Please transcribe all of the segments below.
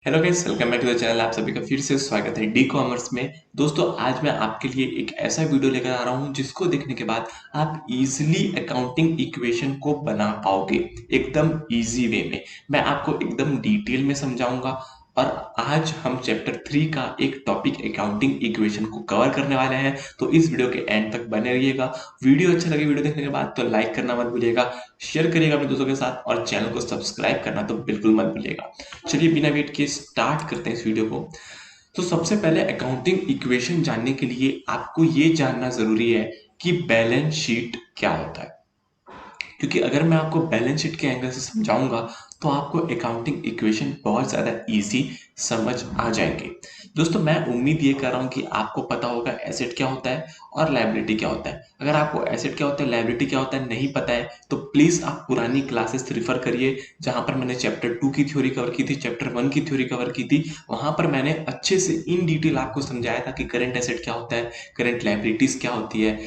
Hello guys, welcome back to the channel. आप सभी का फिर से स्वागत है डी कॉमर्स में। दोस्तों, आज मैं आपके लिए एक ऐसा वीडियो लेकर आ रहा हूं जिसको देखने के बाद आप इजीली अकाउंटिंग इक्वेशन को बना पाओगे एकदम इजी वे में। मैं आपको एकदम डिटेल में समझाऊंगा और आज हम चैप्टर 3 का एक टॉपिक अकाउंटिंग इक्वेशन को कवर करने वाले हैं। तो इस वीडियो के एंड तक बने रहिएगा। वीडियो अच्छा लगे वीडियो देखने के बाद तो लाइक करना मत भूलिएगा, शेयर करिएगा अपने दोस्तों के साथ और चैनल को सब्सक्राइब करना तो बिल्कुल मत भूलिएगा। चलिए बिना वेट किए स्टार्ट करते हैं इस वीडियो को। तो सबसे पहले अकाउंटिंग इक्वेशन जानने के लिए आपको ये जानना जरूरी है कि बैलेंस शीट क्या होता है, क्योंकि अगर मैं आपको बैलेंस शीट के एंगल से समझाऊंगा तो आपको अकाउंटिंग इक्वेशन बहुत ज़्यादा इजी समझ आ जाएंगे। दोस्तों, मैं उम्मीद ये कर रहा हूँ कि आपको पता होगा एसेट क्या होता है और लायबिलिटी क्या होता है। अगर आपको एसेट क्या होता है, लायबिलिटी क्या होता है नहीं पता है तो प्लीज़ आप पुरानी क्लासेस रिफर करिए, जहाँ पर मैंने चैप्टर 2 की थ्योरी कवर की थी, चैप्टर 1 की थ्योरी कवर की थी। वहाँ पर मैंने अच्छे से इन डिटेल आपको समझाया था कि करंट एसेट क्या होता है, करंट लायबिलिटीज़ क्या होती है,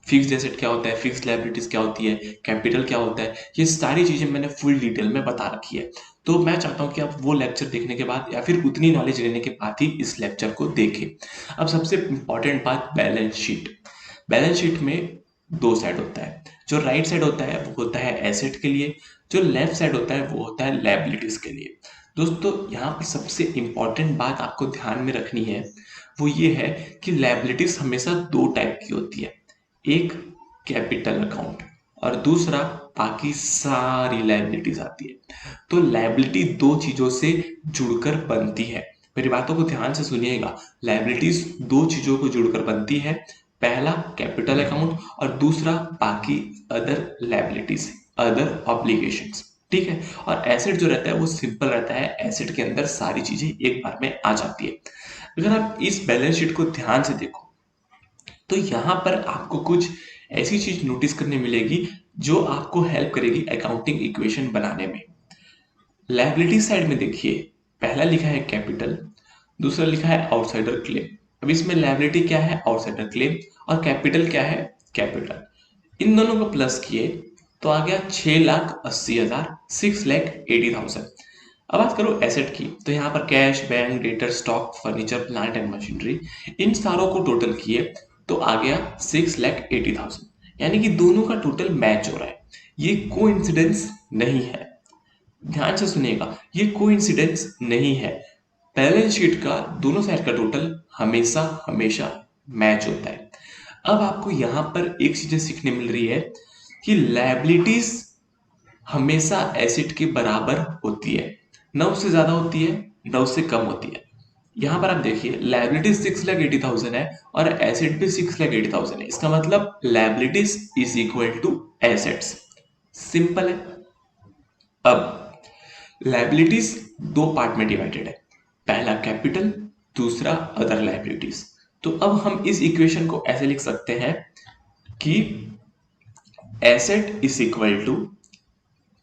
फिक्स्ड एसेट क्या होता है, फिक्स्ड लायबिलिटीज क्या होती है, कैपिटल क्या होता है। ये सारी चीजें मैंने फुल डिटेल में बता रखी है। तो मैं चाहता हूं कि आप वो लेक्चर देखने के बाद या फिर उतनी नॉलेज लेने के बाद ही इस लेक्चर को देखें। अब सबसे इंपॉर्टेंट बात, बैलेंस शीट। बैलेंस शीट में दो साइड होता है। जो राइट साइड होता है वो होता है एसेट के लिए, जो लेफ्ट साइड होता है वो होता है लायबिलिटीज के लिए। दोस्तों, यहाँ पर सबसे इंपॉर्टेंट बात आपको ध्यान में रखनी है वो ये है कि लायबिलिटीज हमेशा दो टाइप की होती है। एक कैपिटल अकाउंट और दूसरा बाकी सारी लायबिलिटीज आती है। तो लायबिलिटी दो चीजों से जुड़कर बनती है। मेरी बातों को ध्यान से सुनिएगा। लायबिलिटीज दो चीजों को जुड़कर बनती है। पहला कैपिटल अकाउंट और दूसरा बाकी अदर लायबिलिटीज, अदर ऑब्लिगेशंस। ठीक है। और एसेट जो रहता है वो सिंपल रहता है। एसेट के अंदर सारी चीजें एक बार में आ जाती है। अगर आप इस बैलेंस शीट को ध्यान से देखो तो यहाँ पर आपको कुछ ऐसी चीज नोटिस करने मिलेगी जो आपको हेल्प करेगी अकाउंटिंग इक्वेशन बनाने में। लायबिलिटी साइड में देखिए, पहला लिखा है कैपिटल, दूसरा लिखा है आउटसाइडर क्लेम। अब इसमें लायबिलिटी क्या है, आउटसाइडर क्लेम, और कैपिटल क्या है, कैपिटल। इन दोनों को प्लस किए तो आ गया 6,80,000, 6,80,000। अब बात करो एसेट की, तो यहाँ पर cash, bank, debtor, stock, furniture, plant and machinery, इन सारों को टोटल किए तो आ गया 6,80,000। यानी कि दोनों का टोटल मैच हो रहा है। ये कोइंसिडेंस नहीं है। ध्यान से सुनिएगा, ये कोइंसिडेंस नहीं है। बैलेंस शीट का दोनों साइड का टोटल हमेशा हमेशा मैच होता है। अब आपको यहां पर एक चीज सीखने मिल रही है कि लायबिलिटीज हमेशा एसेट के बराबर होती है, न उससे ज्यादा होती है न उससे कम होती है। यहां पर आप देखिए, लायबिलिटीज 6,80,000 है और एसेट भी 6,80,000 है। इसका मतलब liabilities is equal to assets. Simple है। अब लायबिलिटीज दो पार्ट में डिवाइडेड है, पहला कैपिटल, दूसरा अदर लायबिलिटीज। तो अब हम इस इक्वेशन को ऐसे लिख सकते हैं कि asset is equal to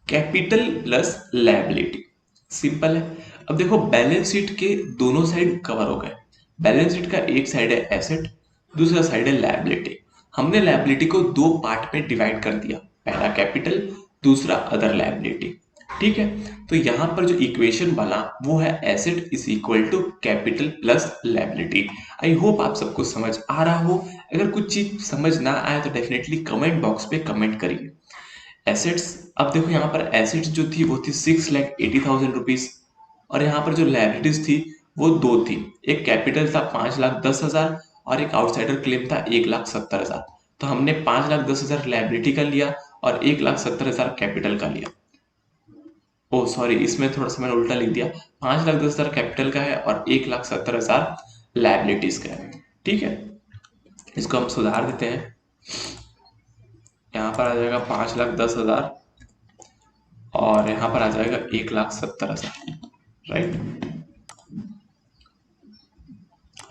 capital plus liability. Simple है। अब देखो, बैलेंस शीट के दोनों साइड कवर हो गए। बैलेंस शीट का एक साइड है एसेट, दूसरा साइड है लायबिलिटी। हमने लायबिलिटी को दो पार्ट में डिवाइड कर दिया, पहला कैपिटल, दूसरा अदर लायबिलिटी। ठीक है। तो यहां पर जो इक्वेशन बना वो है asset is equal to capital plus liability. I hope आप सबको समझ आ रहा हो। अगर कुछ चीज समझ ना आए तो डेफिनेटली कमेंट बॉक्स पे कमेंट करिए। एसेट्स, अब देखो यहाँ पर एसेट्स जो थी वो थी 6,80,000 रुपीज, और यहाँ पर जो लायबिलिटीज थी वो दो थी। एक कैपिटल था 5,10,000 और एक आउटसाइडर क्लेम था 1,70,000। तो हमने 5,10,000 लायबिलिटी का लिया और 1,70,000 कैपिटल का लिया। ओ सॉरी, इसमें थोड़ा सा मैंने उल्टा लिख दिया। 5,10,000 कैपिटल का है और 1,70,000 लायबिलिटीज का है। ठीक है। इसको हम सुधार देते हैं। यहाँ पर आ जाएगा 5,10,000 और यहाँ पर आ जाएगा 1,70,000। राइट।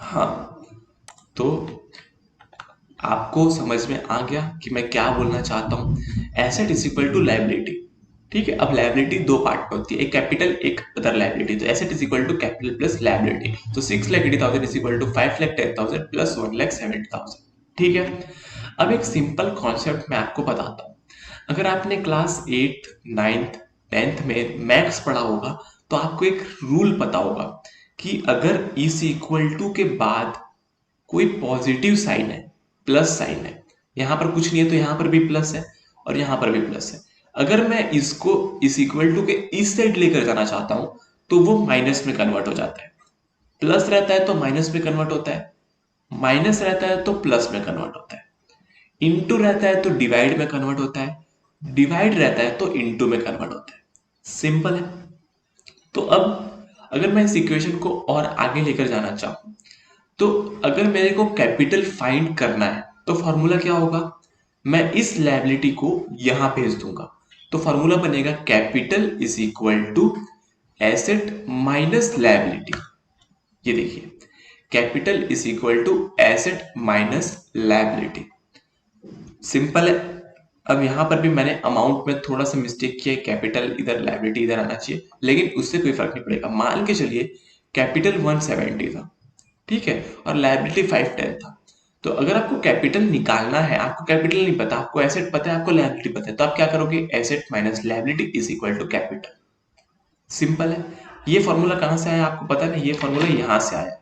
हाँ, तो आपको समझ में आ गया कि मैं क्या बोलना चाहता हूँ। Asset is equal to liability. ठीक है। अब लायबिलिटी दो पार्ट में होती है, एक कैपिटल एक अदर लायबिलिटी। तो asset is equal to capital plus liability. तो 6,80,000 इज इक्वल टू 5,10,000 प्लस 1,70,000। ठीक है। अब एक सिंपल कॉन्सेप्ट मैं आपको बताता हूँ। अगर आपने क्लास 8th 9th 10th में मैथ्स पढ़ा होगा तो आपको एक रूल पता होगा कि अगर इज इक्वल टू के बाद कोई पॉजिटिव साइन है, प्लस साइन है, यहां पर कुछ नहीं है तो यहां पर भी प्लस है और यहां पर भी प्लस है, अगर मैं इसको इस इक्वल टू के इस साइड लेकर जाना चाहता हूं तो वो माइनस में कन्वर्ट हो जाता है। प्लस रहता है तो माइनस में कन्वर्ट होता है, माइनस रहता है तो प्लस में कन्वर्ट होता है, इनटू रहता है तो डिवाइड में कन्वर्ट होता है, डिवाइड रहता है तो इनटू में कन्वर्ट होता है। सिंपल है। तो अब अगर मैं इस इक्वेशन को और आगे लेकर जाना चाहूं तो अगर मेरे को कैपिटल फाइंड करना है तो फॉर्मूला क्या होगा, मैं इस लायबिलिटी को यहां भेज दूंगा तो फॉर्मूला बनेगा capital is equal to asset minus liability. ये देखिए capital is equal to asset minus liability. Simple है। अब यहां पर भी मैंने अमाउंट में थोड़ा सा मिस्टेक किया है, कैपिटल इधर लायबिलिटी इधर आना चाहिए, लेकिन उससे कोई फर्क नहीं पड़ेगा। मान के चलिए कैपिटल 170 था, ठीक है, और लायबिलिटी 510 था। तो अगर आपको कैपिटल निकालना है, आपको कैपिटल नहीं पता, आपको एसेट पता है, आपको लायबिलिटी पता है, तो आप क्या करोगे, asset minus liability is equal to capital. Simple है। ये फॉर्मूला कहां से आया आपको पता है ना, ये फॉर्मूला यहां से आया।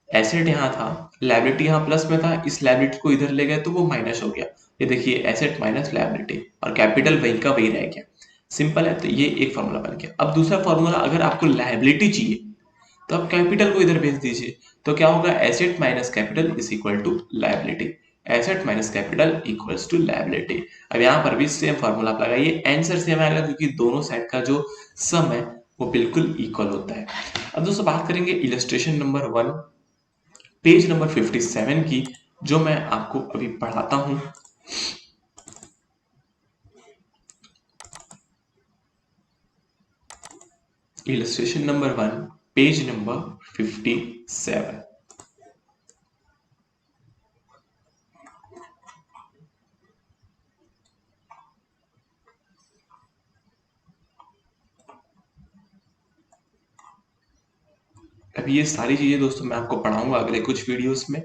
एसेट यहाँ था, लायबिलिटी यहाँ प्लस में था, इस लायबिलिटी को इधर ले गए तो वो माइनस हो गया। ये देखिए एसेट माइनस लायबिलिटी और कैपिटल वही का वही रह गया। सिंपल है। तो ये एक फॉर्मूला बन गया। अब दूसरा फॉर्मूला, अगर आपको लायबिलिटी चाहिए तो आप कैपिटल को इधर भेज दीजिए, तो क्या होगा, asset minus capital is equal to liability. Asset minus capital equals to liability. अब यहाँ पर भी सेम फॉर्मूला आप लगाइए, आंसर सेम आएगा क्योंकि दोनों साइड का जो सम है वो बिल्कुल इक्वल होता है। अब दोस्तों बात करेंगे इलस्ट्रेशन नंबर 1 पेज नंबर 57 की, जो मैं आपको अभी पढ़ाता हूं। Illustration number 1 page number 57। अब ये सारी चीजें दोस्तों मैं आपको पढ़ाऊंगा अगले कुछ वीडियोस में,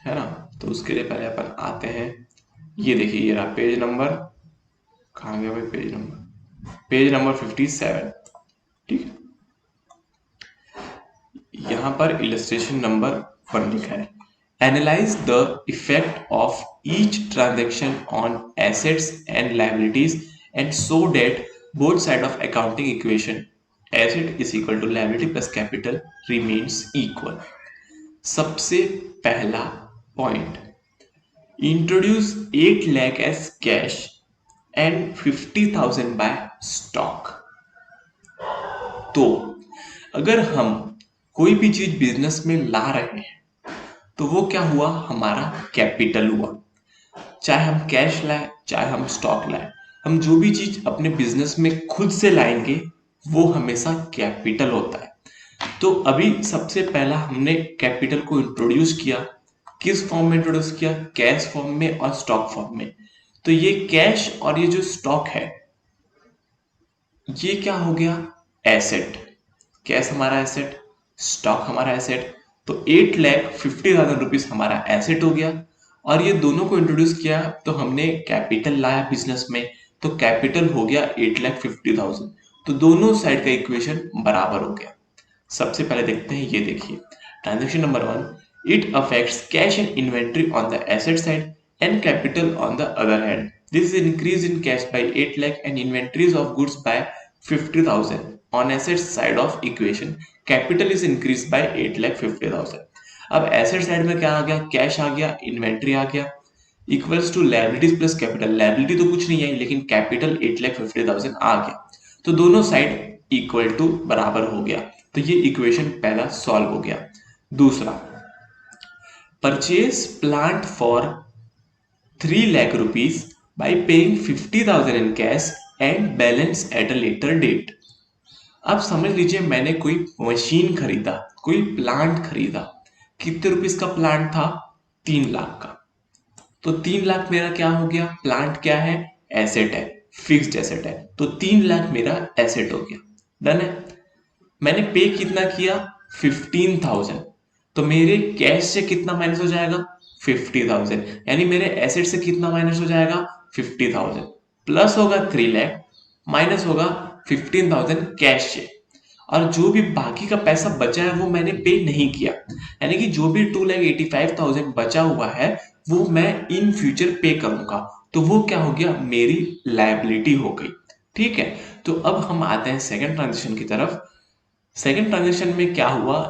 है ना। तो उसके लिए पहले अपन आते हैं। ये देखिए ये रहा पेज नंबर, कहाँ गया भाई पेज नंबर, पेज नंबर 57, ठीक है। यहां पर इलस्ट्रेशन नंबर 1 लिखा है, analyse the effect of each transaction on assets and liabilities and so that both side of accounting equation asset is equal to liability plus capital remains equal. सबसे पहला point, introduce 8 lakh as cash and 50,000 by stock. तो अगर हम कोई भी चीज business में ला रहे हैं तो वो क्या हुआ, हमारा कैपिटल हुआ। चाहे हम कैश लाए चाहे हम स्टॉक लाए, हम जो भी चीज अपने बिजनेस में खुद से लाएंगे वो हमेशा कैपिटल होता है। तो अभी सबसे पहला हमने कैपिटल को इंट्रोड्यूस किया, किस फॉर्म में इंट्रोड्यूस किया, कैश फॉर्म में और स्टॉक फॉर्म में। तो ये कैश और ये जो स्टॉक है ये क्या हो गया, एसेट। कैश हमारा एसेट, स्टॉक हमारा एसेट। तो 8,50,000 रुपीज हमारा एसेट हो गया। और ये दोनों को इंट्रोड्यूस किया तो हमने कैपिटल लाया बिजनेस में, तो कैपिटल हो गया 8,50,000। तो दोनों साइड का इक्वेशन बराबर हो गया। सबसे पहले देखते हैं, ये देखिए transaction number 1, it affects cash and inventory on the asset side and capital on the other hand. This is increase in cash by 8 lakh and inventories of goods by 50,000. On assets side of equation, capital is increased by 8,50,000. अब asset side में क्या आ गया, cash आ गया, inventory आ गया, equals to liabilities plus capital. Liability तो कुछ नहीं आई लेकिन कैपिटल 8,50,000 आ गया। तो दोनों साइड इक्वल टू बराबर हो गया। तो ये इक्वेशन पहला सॉल्व हो गया। दूसरा, purchase plant for 3 lakh rupees by paying 50,000 in cash and balance at a later date. अब समझ लीजिए मैंने कोई मशीन खरीदा, कोई प्लांट खरीदा। कितने रुपीस का प्लांट था, 3 लाख का। तो 3 लाख मेरा क्या हो गया, प्लांट क्या है, एसेट है, फिक्स्ड एसेट है। तो 3 लाख मेरा एसेट हो गया। डन है। मैंने पे कितना किया, 15,000। तो मेरे कैश से कितना माइनस हो जाएगा, 50,000। यानी मेरे एसेट से कितना माइनस हो जाएगा, 50,000। प्लस होगा 3 लाख, माइनस होगा 15,000 कैश से। और जो भी बाकी का पैसा बचा है वो मैंने पे नहीं किया, यानी कि जो भी 2,85,000 बचा हुआ है वो मैं इन फ्यूचर पे करूंगा, तो वो क्या हो गया, मेरी लायबिलिटी हो गई। ठीक है, तो अब हम आते हैं सेकंड ट्रांजेक्शन की तरफ। सेकंड ट्रांजेक्शन में क्या हुआ,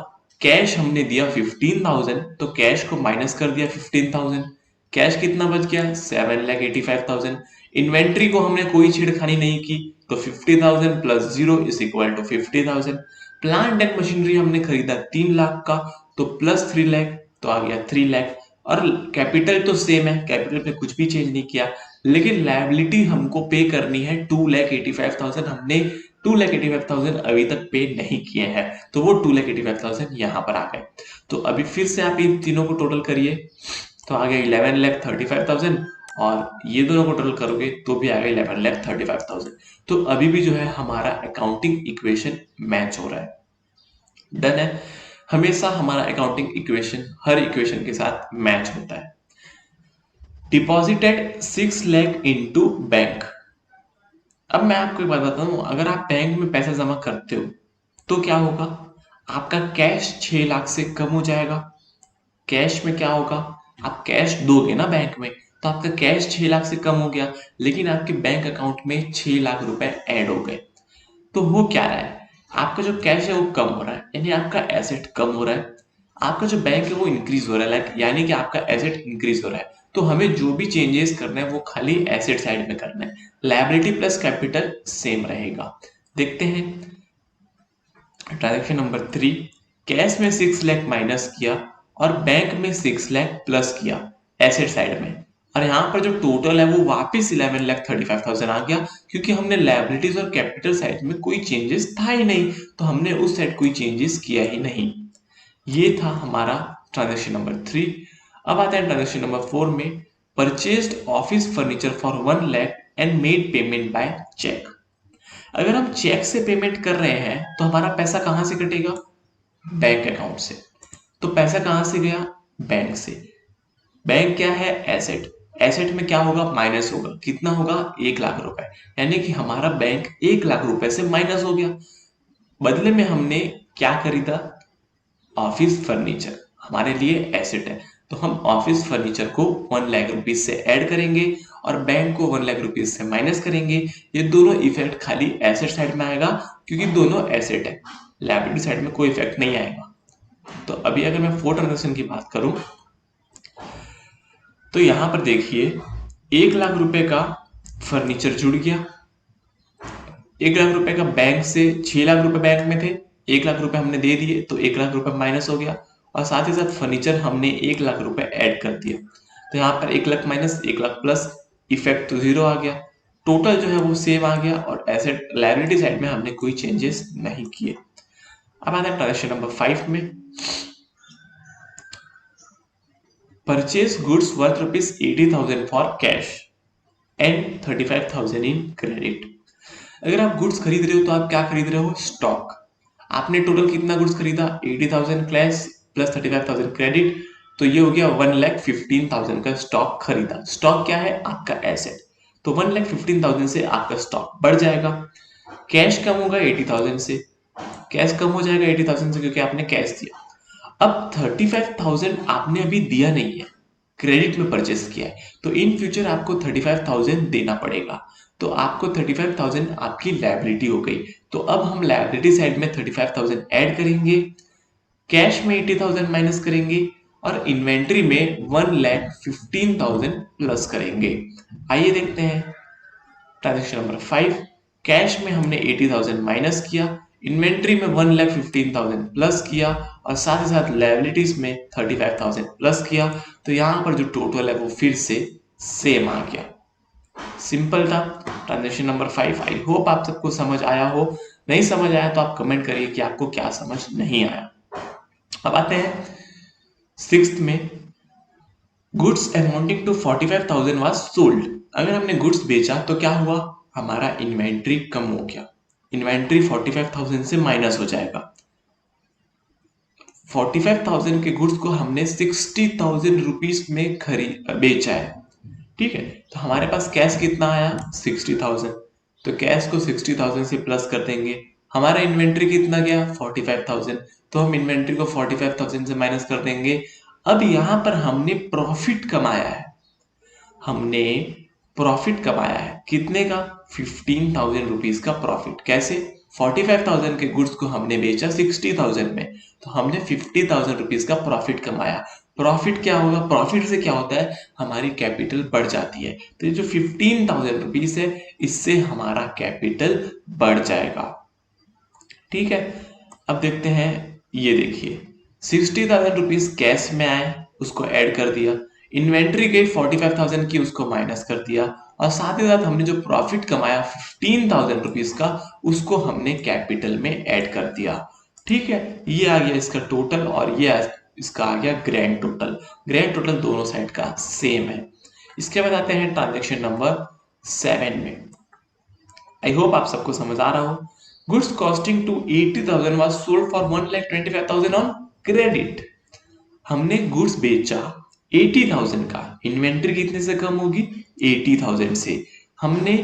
कैश हमने दिया 15,000, तो कैश को माइनस कर दिया 15,000, कैश कितना बच गया 7,85,000। इन्वेंट्री को हमने कोई छेड़खानी नहीं की, तो 50,000 plus 0 is equal to 50,000। Plant and machinery हमने खरीदा 3 लाख का, तो प्लस 3 लाख, तो आ गया 3 लाख। और कैपिटल तो सेम है, कैपिटल पे कुछ भी चेंज नहीं किया, लेकिन लायबिलिटी हमको पे करनी है 2,85,000, हमने 2,85,000 अभी तक पे नहीं किए हैं, तो वो 2,85,000 यहाँ पर आ गए। तो अभी फिर से आप इन तीनों को टोटल करिए, तो आ गया 11,35,000, और ये दोनों को टोटल करोगे तो भी आ गया 11,35,000। तो अभी भी जो है हमारा अकाउंटिंग इक्वेशन मैच हो रहा है, डन है। हमेशा हमारा अकाउंटिंग इक्वेशन हर इक्वेशन के साथ मैच होता है। Deposited 6 lakh into bank. अब मैं आपको एक बात बताता हूँ, अगर आप बैंक में पैसा जमा करते हो तो क्या होगा, आपका कैश 6 लाख से कम हो जाएगा। कैश में क्या होगा, आप कैश दोगे ना बैंक में, तो आपका कैश 6 लाख से कम हो गया, लेकिन आपके बैंक अकाउंट में 6 लाख रुपए ऐड हो गए। तो वो क्या रहा है, आपका जो कैश है वो कम हो रहा है, यानी आपका एसेट कम हो रहा है। आपका जो बैंक है वो इंक्रीज हो रहा है, लाइक यानी कि आपका एसेट इंक्रीज हो रहा है। तो हमें जो भी चेंजेस करना है वो खाली एसेट साइड में करना है, लायबिलिटी प्लस कैपिटल सेम रहेगा। देखते हैं ट्रांजेक्शन नंबर 3। कैश में 6 लाख माइनस किया और बैंक में 6 लाख प्लस किया एसेट साइड में, और यहाँ पर जो टोटल है वो वापस 11,35,000 आ गया, क्योंकि हमने लायबिलिटीज और कैपिटल साइड में कोई चेंजेस था ही नहीं, तो हमने उस साइड कोई चेंजेस किया ही नहीं। ये था हमारा ट्रांजेक्शन नंबर 3। अब आता है ट्रांजेक्शन नंबर 4 में, purchased office furniture for 1 lakh and made payment by cheque. अगर हम चेक से पेमेंट कर रहे हैं तो हमारा पैसा कहां से कटेगा, बैंक अकाउंट से। तो पैसा कहां से गया, बैंक से। बैंक क्या है, एसेट। एसेट में क्या होगा, माइनस होगा, कितना होगा 1 लाख रुपए, यानी कि हमारा बैंक 1 लाख रुपए से माइनस हो गया। बदले में हमने क्या खरीदा, ऑफिस फर्नीचर, हमारे लिए एसेट है, तो हम ऑफिस फर्नीचर को 1 लाख रुपीज से ऐड करेंगे और बैंक को 1 लाख रुपीज से माइनस करेंगे। ये दोनों इफेक्ट खाली एसेट साइड में आएगा, क्योंकि दोनों एसेट है, लायबिलिटी साइड में कोई इफेक्ट नहीं आएगा। तो अभी अगर मैं 4 ट्रांजेक्शन की बात करूं, तो यहां पर देखिए 1 लाख रुपए का फर्नीचर जुड़ गया, 1 लाख रुपए का बैंक से, 6 लाख रुपए बैंक में थे, 1 लाख रुपए हमने दे दिए, तो 1 लाख रुपए माइनस हो गया, और साथ ही साथ फर्नीचर हमने 1 लाख रुपए ऐड कर दिया, तो यहाँ पर 1 lakh minus 1 lakh plus, effect तो 0 आ गया, टोटल जो है वो सेम आ गया, और एसेट लायबिलिटी साइड में हमने कोई चेंजेस नहीं किए। अब आता है ट्रांजेक्शन नंबर 5 में, purchase goods worth ₹80,000 for cash and 35,000 in credit. अगर आप गुड्स खरीद रहे हो तो आप क्या खरीद रहे हो, स्टॉक। आपने टोटल कितना गुड्स खरीदा, 80,000 कैश प्लस 35,000 क्रेडिट, तो ये हो गया 1,15,000 का स्टॉक खरीदा। स्टॉक क्या है, आपका एसेट, तो 1,15,000 से आपका स्टॉक बढ़ जाएगा। कैश कम होगा 80,000 से, कैश कम हो जाएगा 80,000 से क्योंकि आपने कैश दिया। अब 35,000 आपने अभी दिया नहीं है, क्रेडिट में परचेस किया है, तो इन फ्यूचर आपको 35,000 देना पड़ेगा, तो आपको 35,000 आपकी लायबिलिटी हो गई। तो अब हम लायबिलिटी साइड में 35,000 ऐड करेंगे, कैश में 80,000 माइनस करेंगे, और इन्वेंट्री में 1,15,000 प्लस करेंगे। आइए देखते हैं ट्रांजेक्शन नंबर 5। कैश में हमने 80,000 माइनस किया, इन्वेंट्री में 1,15,000 प्लस किया, और साथ ही साथ लायबिलिटीज में 35,000 प्लस किया, तो यहाँ पर जो टोटल है वो फिर से सेम आ गया। सिंपल था ट्रांजेक्शन नंबर 5। आई होप आप सबको समझ आया हो, नहीं समझ आया तो आप कमेंट करिए कि आपको क्या समझ नहीं आया। अब आते हैं 6th में, goods amounting to 45,000 was sold. अगर हमने गुड्स बेचा तो क्या हुआ, हमारा इन्वेंट्री कम हो गया, इन्वेंट्री 45,000 से माइनस हो जाएगा। 45,000 के गुड्स को हमने 60,000 रुपीज में बेचा है, ठीक है, तो हमारे पास कैश कितना आया 60,000, तो कैश को 60,000 से प्लस कर देंगे, हमारा इन्वेंट्री कितना गया 45,000, तो हम इन्वेंट्री को 45,000 से माइनस कर देंगे। अब यहां पर हमने प्रॉफिट कमाया है, हमने प्रॉफिट कमाया है कितने का 15,000 रुपीज का प्रॉफिट। कैसे? 45,000 के गुड्स को हमने बेचा 60,000 में, तो हमने 50,000 रुपीज का प्रॉफिट कमाया। प्रॉफिट क्या होगा? प्रॉफिट से क्या होता है, हमारी कैपिटल बढ़ जाती है। तो ये जो 15,000 रुपीज है इससे हमारा कैपिटल बढ़ जाएगा। ठीक है, अब देखते हैं, ये देखिए 60,000 रुपीज कैश में आए, उसको ऐड कर दिया, इन्वेंट्री गई 45,000 की, उसको माइनस कर दिया, और साथ ही साथ हमने जो प्रॉफिट कमाया 15,000 रुपीज का, उसको हमने कैपिटल में ऐड कर दिया। ठीक है, ये आ गया इसका टोटल, और ये इसका आ गया ग्रैंड टोटल। ग्रैंड टोटल दोनों साइड का सेम है। इसके बाद आते हैं ट्रांजेक्शन नंबर 7 में। आई होप आप सबको समझ आ रहा हो। Goods costing to 80,000 was sold for 1,25,000 on credit. हमने गुड्स बेचा 80,000 का, इन्वेंट्री कितने से कम होगी 80,000 से। हमने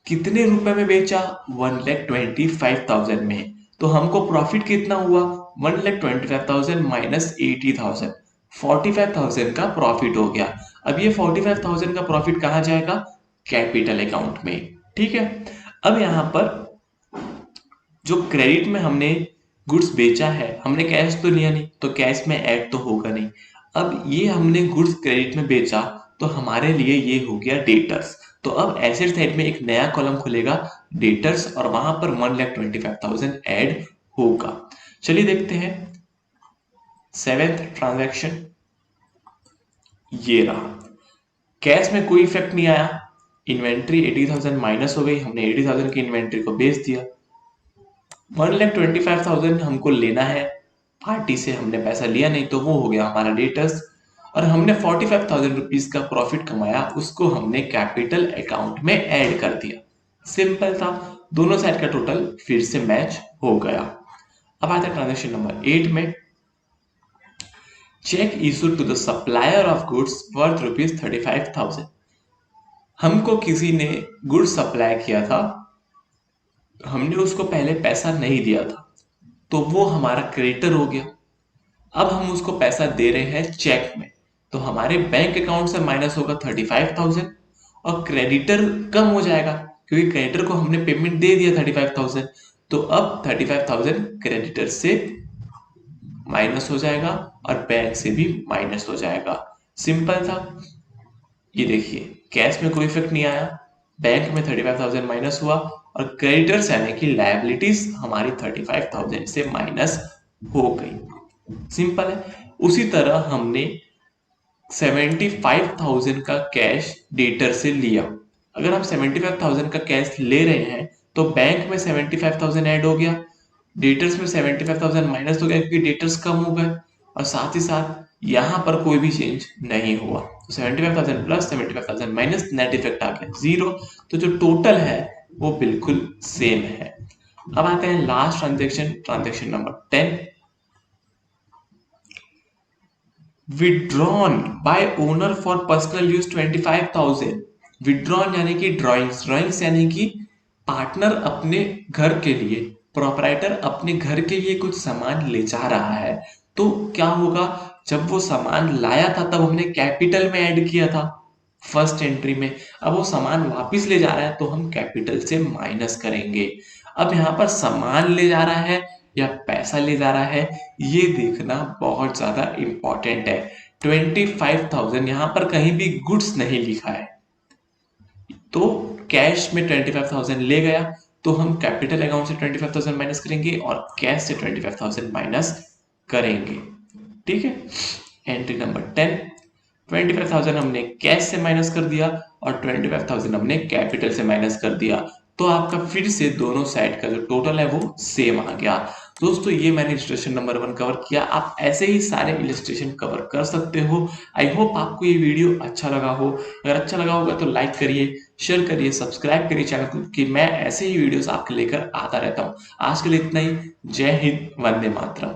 कितने रुपए में बेचा 1,25,000 में, तो हमको प्रॉफिट कितना हुआ 1,25,000 माइनस 80,000, 45,000 का प्रॉफिट हो गया। अब ये 45,000 का प्रॉफिट कहाँ जाएगा? कैपिटल अकाउंट में। ठीक है, अब यहां पर जो क्रेडिट में हमने गुड्स बेचा है, हमने कैश तो लिया नहीं, तो कैश में ऐड तो होगा नहीं। अब ये हमने गुड्स क्रेडिट में बेचा, तो हमारे लिए ये हो गया डेटर्स। तो अब एसेट साइड में एक नया कॉलम खुलेगा डेटर्स, और वहां पर 1,25,000 ऐड होगा। चलिए देखते हैं 7th ट्रांजैक्शन, ये रहा। कैश में कोई इफेक्ट नहीं आया, इन्वेंट्री 80,000 माइनस हो गई, हमने 80,000 की इन्वेंट्री को बेच दिया। 1,25,000 हमको लेना है, पार्टी से हमने पैसा लिया नहीं, तो वो हो गया हमारा डेटर्स। और हमने 45,000 रुपीज का प्रॉफिट कमाया, उसको हमने कैपिटल अकाउंट में ऐड कर दिया। सिंपल था, दोनों साइड का टोटल फिर से मैच हो गया। अब आता है ट्रांजेक्शन नंबर 8 में। Cheque issued to the supplier of goods worth ₹35,000। हमको किसी ने गुड्स सप्लाई किया था, हमने उसको पहले पैसा नहीं दिया था, तो वो हमारा क्रेडिटर हो गया। अब हम उसको पैसा दे रहे हैं चेक में, तो हमारे बैंक अकाउंट से माइनस होगा 35,000, और क्रेडिटर कम हो जाएगा क्योंकि क्रेडिटर को हमने पेमेंट दे दिया 35,000, तो अब 35,000 क्रेडिटर से माइनस हो जाएगा और बैंक से भी माइनस हो जाएगा। सिंपल था, ये देखिए कैश में कोई इफेक्ट नहीं आया, बैंक में 35,000 माइनस हुआ, और क्रेडिटर्स यानी कि लायबिलिटीज हमारी 35,000 से माइनस हो गई। सिंपल है। उसी तरह हमने 75,000 का कैश डेटर से लिया। अगर हम 75,000 का कैश ले रहे हैं, तो बैंक में 75,000 ऐड हो गया, डेटर्स में 75,000 माइनस हो गया क्योंकि डेटर्स कम हो गए, और साथ ही साथ यहां पर कोई भी चेंज नहीं हुआ। तो 75,000 प्लस 75,000 माइनस, नेट इफेक्ट आ गया 0। तो जो टोटल है वो बिल्कुल सेम है। अब आते हैं last transaction, transaction number 10। Withdrawn bye owner for personal use 25,000। Withdrawn यानी कि ड्रॉइंग्स, ड्रॉइंग्स यानी कि पार्टनर अपने घर के लिए, प्रोपराइटर अपने घर के लिए कुछ सामान ले जा रहा है, तो क्या होगा, जब वो सामान लाया था तब हमने कैपिटल में ऐड किया था फर्स्ट एंट्री में, अब वो सामान वापस ले जा रहा है तो हम कैपिटल से माइनस करेंगे। अब यहाँ पर सामान ले जा रहा है या पैसा ले जा रहा है, ये देखना बहुत ज्यादा इंपॉर्टेंट है। 25,000 यहाँ पर कहीं भी गुड्स नहीं लिखा है, तो कैश में 25,000 ले गया, तो हम कैपिटल अकाउंट से 25,000 माइनस करेंगे और कैश से 25,000 माइनस करेंगे। ठीक है, एंट्री नंबर 10, 25,000 हमने कैश से माइनस कर दिया और 25,000 हमने कैपिटल से माइनस कर दिया, तो आपका फिर से दोनों साइड का जो टोटल है वो सेम आ गया। दोस्तों ये मैंने इलस्ट्रेशन नंबर 1 कवर किया, आप ऐसे ही सारे इलस्ट्रेशन कवर कर सकते हो। आई होप आपको ये वीडियो अच्छा लगा हो। अगर अच्छा लगा होगा तो लाइक करिए, शेयर करिए, सब्सक्राइब करिए चैनल को, कि मैं ऐसे ही वीडियोस आपके लेकर आता रहता हूँ। आज के लिए इतना ही। जय हिंद, वंदे मातरम।